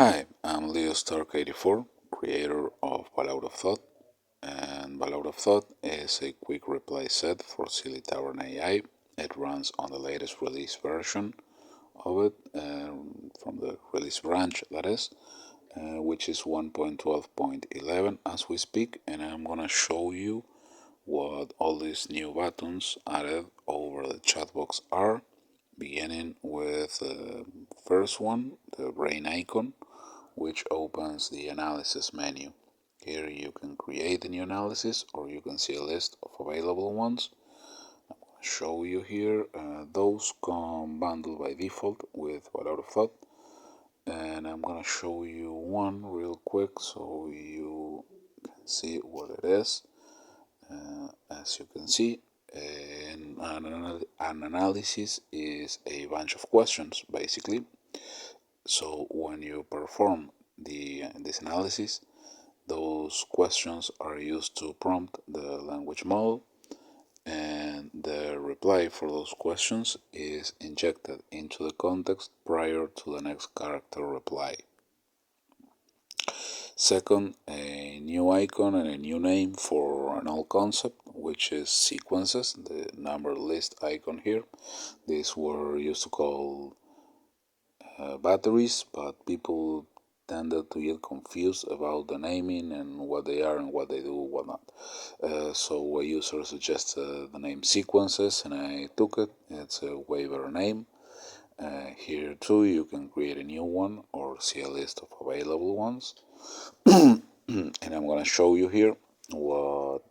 Hi, I'm LeoStark84, creator of Balaur of Thought, and Balaur of Thought is a quick reply set for Silly Tavern AI. It runs on the latest release version of it, from the release branch, that is, which is 1.12.11 as we speak, and I'm gonna show you what all these new buttons added over the chat box are, beginning with the first one, the brain icon, which opens the analysis menu. Here you can create a new analysis or you can see a list of available ones. I'm going to show you here. Those come bundled by default with Balaur of Thought, and I'm going to show you one real quick so you can see what it is. As you can see, an analysis is a bunch of questions basically. So when you perform this analysis, those questions are used to prompt the language model, and the reply for those questions is injected into the context prior to the next character reply. Second, a new icon and a new name for an old concept, which is sequences, the number list icon here. These were used to call batteries, but people tended to get confused about the naming and what they are and what they do, whatnot. So a user suggested the name sequences, and I took it. It's a way better name. Here too, you can create a new one or see a list of available ones. And I'm gonna show you here what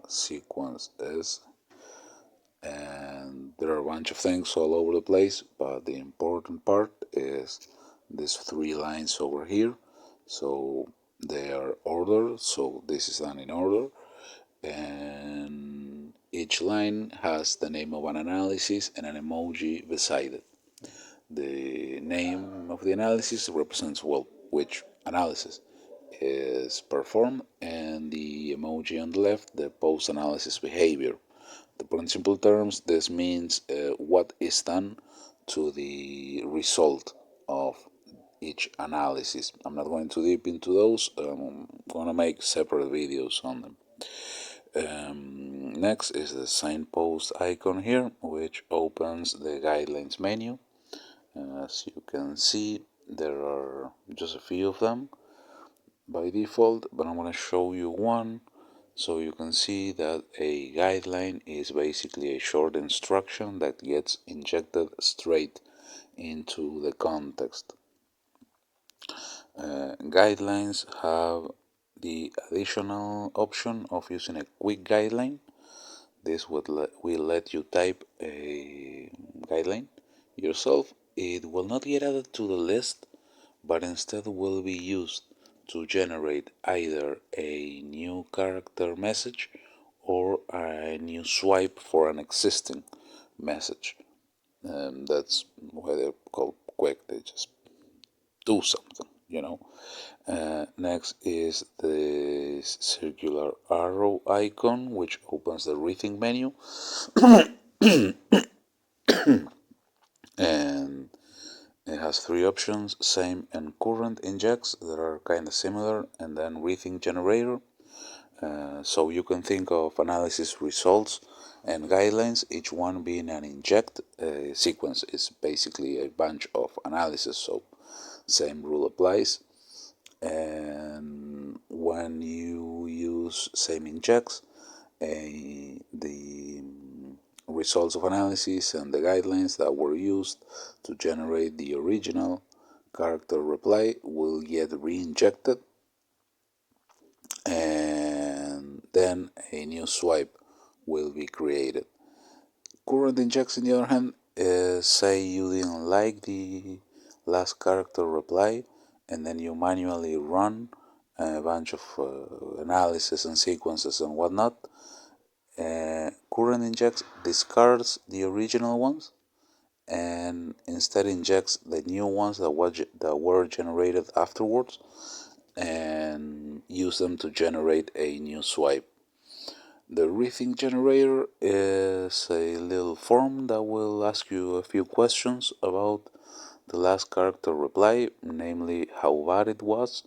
sequence is, and there are a bunch of things all over the place, but the important part is these three lines over here. So they are ordered, so this is done in order, and each line has the name of an analysis and an emoji beside it. The name of the analysis represents, well, which analysis is performed, and the emoji on the left, the post-analysis behavior. To put in simple terms, this means what is done to the result of each analysis. I'm not going too deep into those. I'm going to make separate videos on them. Next is the signpost icon here, which opens the guidelines menu. As you can see, there are just a few of them by default, but I'm going to show you one so you can see that a guideline is basically a short instruction that gets injected straight into the context. Guidelines have the additional option of using a quick guideline. This will let you type a guideline yourself. It will not get added to the list, but instead will be used to generate either a new character message or a new swipe for an existing message. That's why they're called quick. They just do something. Next is the circular arrow icon, which opens the rethink menu. And it has three options: same and current injects that are kind of similar, and then rethink generator. So you can think of analysis results and guidelines, each one being an inject. Sequence is basically a bunch of analysis, so same rule applies. And when you use same injects, the results of analysis and the guidelines that were used to generate the original character reply will get re-injected, and then a new swipe will be created. Current injects, on the other hand, say you didn't like the last character reply, and then you manually run a bunch of analysis and sequences and whatnot. Current injects discards the original ones and instead injects the new ones that were generated afterwards and use them to generate a new swipe. The rethink generator is a little form that will ask you a few questions about the last character reply, namely how bad it was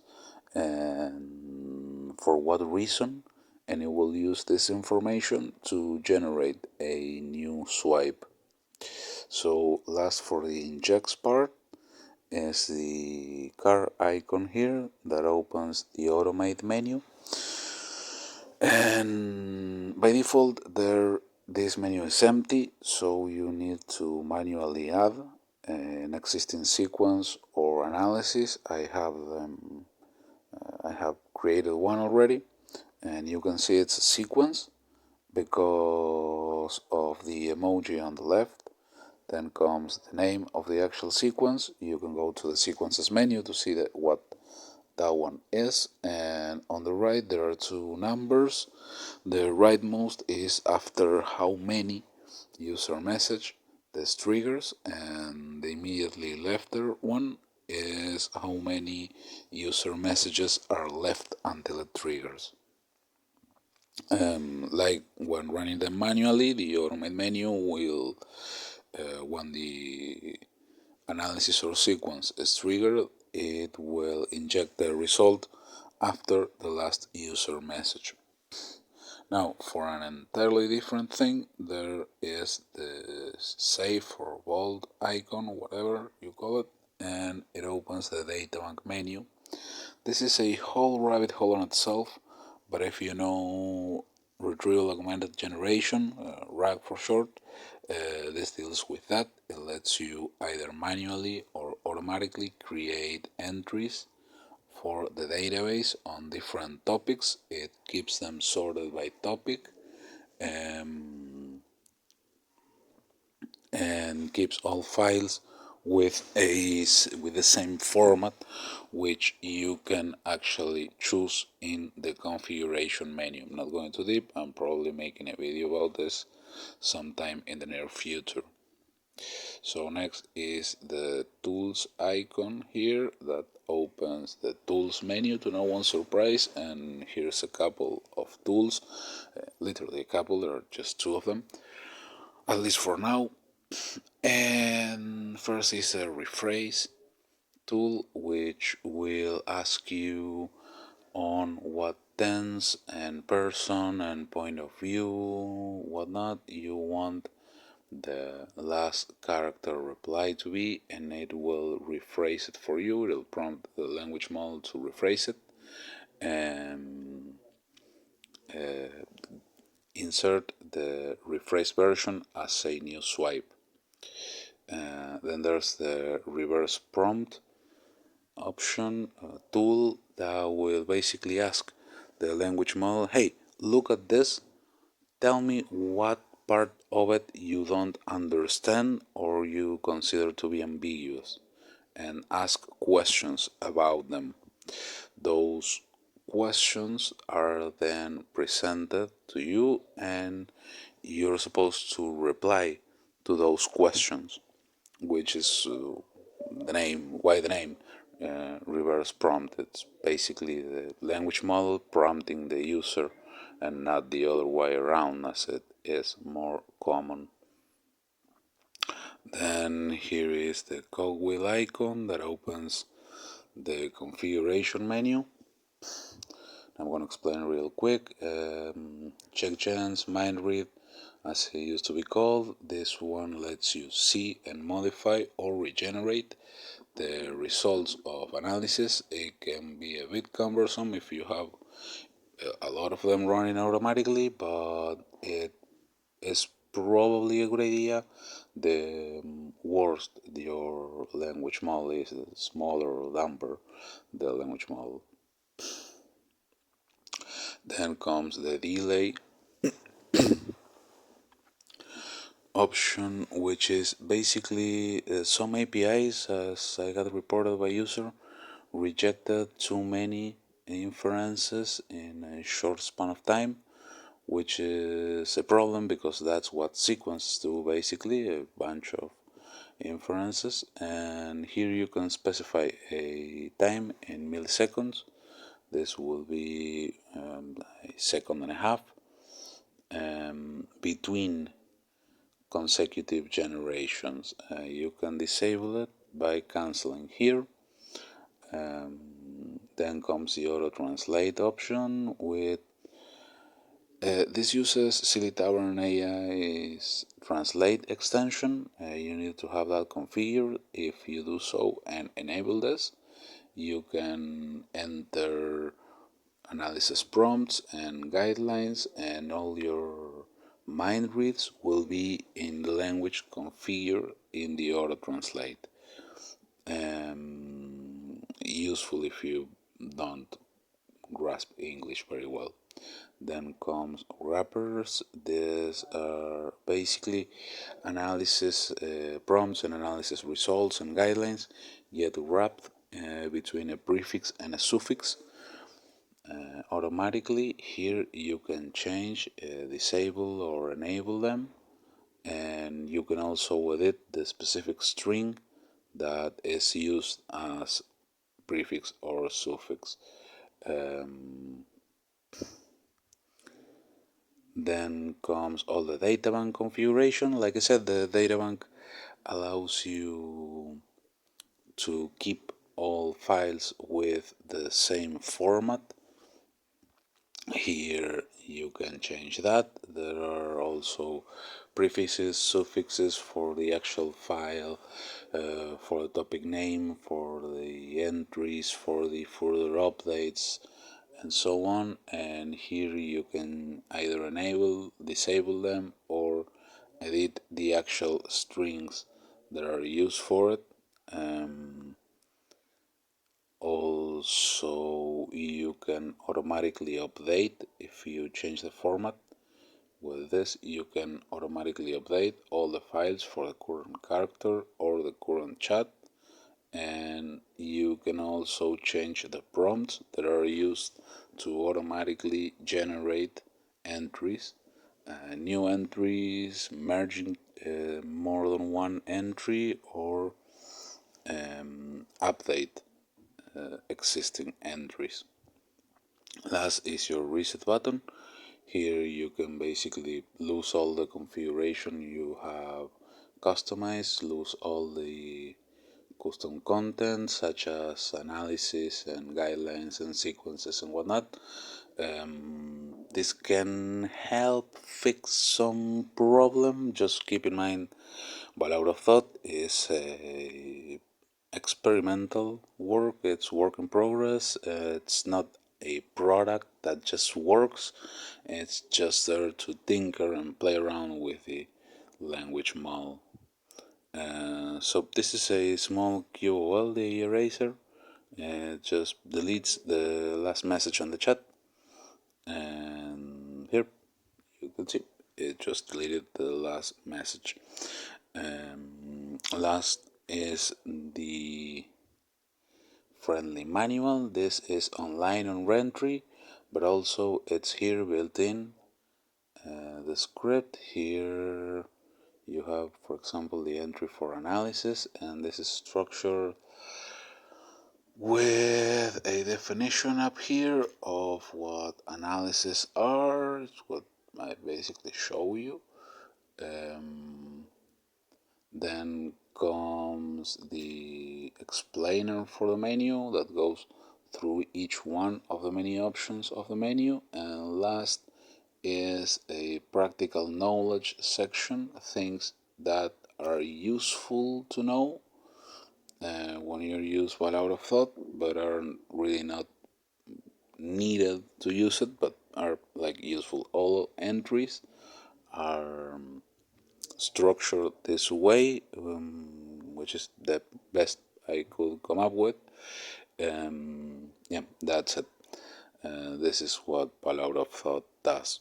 and for what reason, and it will use this information to generate a new swipe. So last, for the injects part, is the car icon here that opens the automate menu, and by default there this menu is empty, so you need to manually add an existing sequence or analysis. I have created one already, and you can see it's a sequence because of the emoji on the left. Then comes the name of the actual sequence. You can go to the sequences menu to see what that one is, and on the right there are two numbers. The rightmost is after how many user message this triggers, and the immediately left one is how many user messages are left until it triggers. Like when running them manually, the automate menu will, when the analysis or sequence is triggered, it will inject the result after the last user message. Now, for an entirely different thing, there is the save or bold icon, whatever you call it, and it opens the databank menu. This is a whole rabbit hole on itself, but if you know retrieval augmented generation, RAG for short, this deals with that. It lets you either manually or automatically create entries for the database on different topics. It keeps them sorted by topic, um, and keeps all files with the same format, which you can actually choose in the configuration menu. I'm not going too deep. I'm probably making a video about this sometime in the near future. So next is the tools icon here that opens the tools menu, to no one's surprise, and here's a couple of tools, literally a couple, there are just two of them, at least for now. And first is a rephrase tool, which will ask you on what tense and person and point of view, whatnot, you want the last character reply to be, and it will rephrase it for you. It'll prompt the language model to rephrase it and insert the rephrase version as a new swipe. Then there's the reverse prompt option tool that will basically ask the language model, hey, look at this, tell me what part of it you don't understand or you consider to be ambiguous, and ask questions about them. Those questions are then presented to you, and you're supposed to reply to those questions, which is the name. Why the name? Reverse prompt. It's basically the language model prompting the user and not the other way around, as it is more common. Then here is the cogwheel icon that opens the configuration menu. I'm going to explain real quick. Checkgens, mind read, as it used to be called. This one lets you see and modify or regenerate the results of analysis. It can be a bit cumbersome if you have a lot of them running automatically, but it is probably a good idea. The worse your language model is, the smaller or dumper the language model. Then comes the delay option, which is basically some APIs, as I got reported by user, rejected too many inferences in a short span of time, which is a problem because that's what sequences do, basically a bunch of inferences. And here you can specify a time in milliseconds. This will be a second and a half between consecutive generations. You can disable it by canceling here. Then comes the auto translate option with this uses Silly Tavern AI's translate extension. You need to have that configured. If you do so and enable this, you can enter analysis prompts and guidelines, and all your mind reads will be in the language configured in the auto translate. Useful if you don't grasp English very well. Then comes wrappers. These are basically analysis prompts and analysis results and guidelines get wrapped between a prefix and a suffix automatically. Here you can change, disable or enable them, and you can also edit the specific string that is used as prefix or suffix. Then comes all the databank configuration. Like I said, the databank allows you to keep all files with the same format. Here you can change that. There are also prefixes, suffixes for the actual file, for the topic name, for the entries, for the further updates, and so on. And here you can either enable, disable them, or edit the actual strings that are used for it. Also, you can automatically update if you change the format. With this, you can automatically update all the files for the current character or the current chat, and you can also change the prompts that are used to automatically generate entries, new entries, merging more than one entry, or update existing entries. Last is your reset button. Here you can basically lose all the configuration you have customized, lose all the custom content such as analysis and guidelines and sequences and whatnot. This can help fix some problem. Just keep in mind, Balaur of Thought is a experimental work. It's work in progress. It's not a product that just works. It's just there to tinker and play around with the language model. So this is a small QOL, the eraser. It just deletes the last message on the chat, and here you can see it just deleted the last message. Last is the friendly manual. This is online on Rentry, but also it's here built in. The script here you have, for example, the entry for analysis, and this is structured with a definition up here of what analysis are. It's what I basically show you. Then comes the explainer for the menu that goes through each one of the many options of the menu, and last is a practical knowledge section, things that are useful to know when you use Balaur of Thought, but are really not needed to use it, but are like useful. All entries are structured this way, which is the best I could come up with. Yeah, that's it. This is what Balaur of Thought does.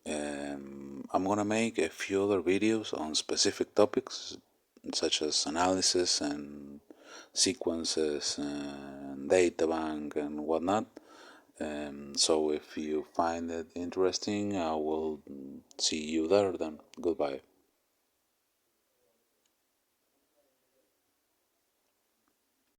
I'm gonna make a few other videos on specific topics such as analysis and sequences and data bank and whatnot. So if you find it interesting, I will see you there then. Goodbye.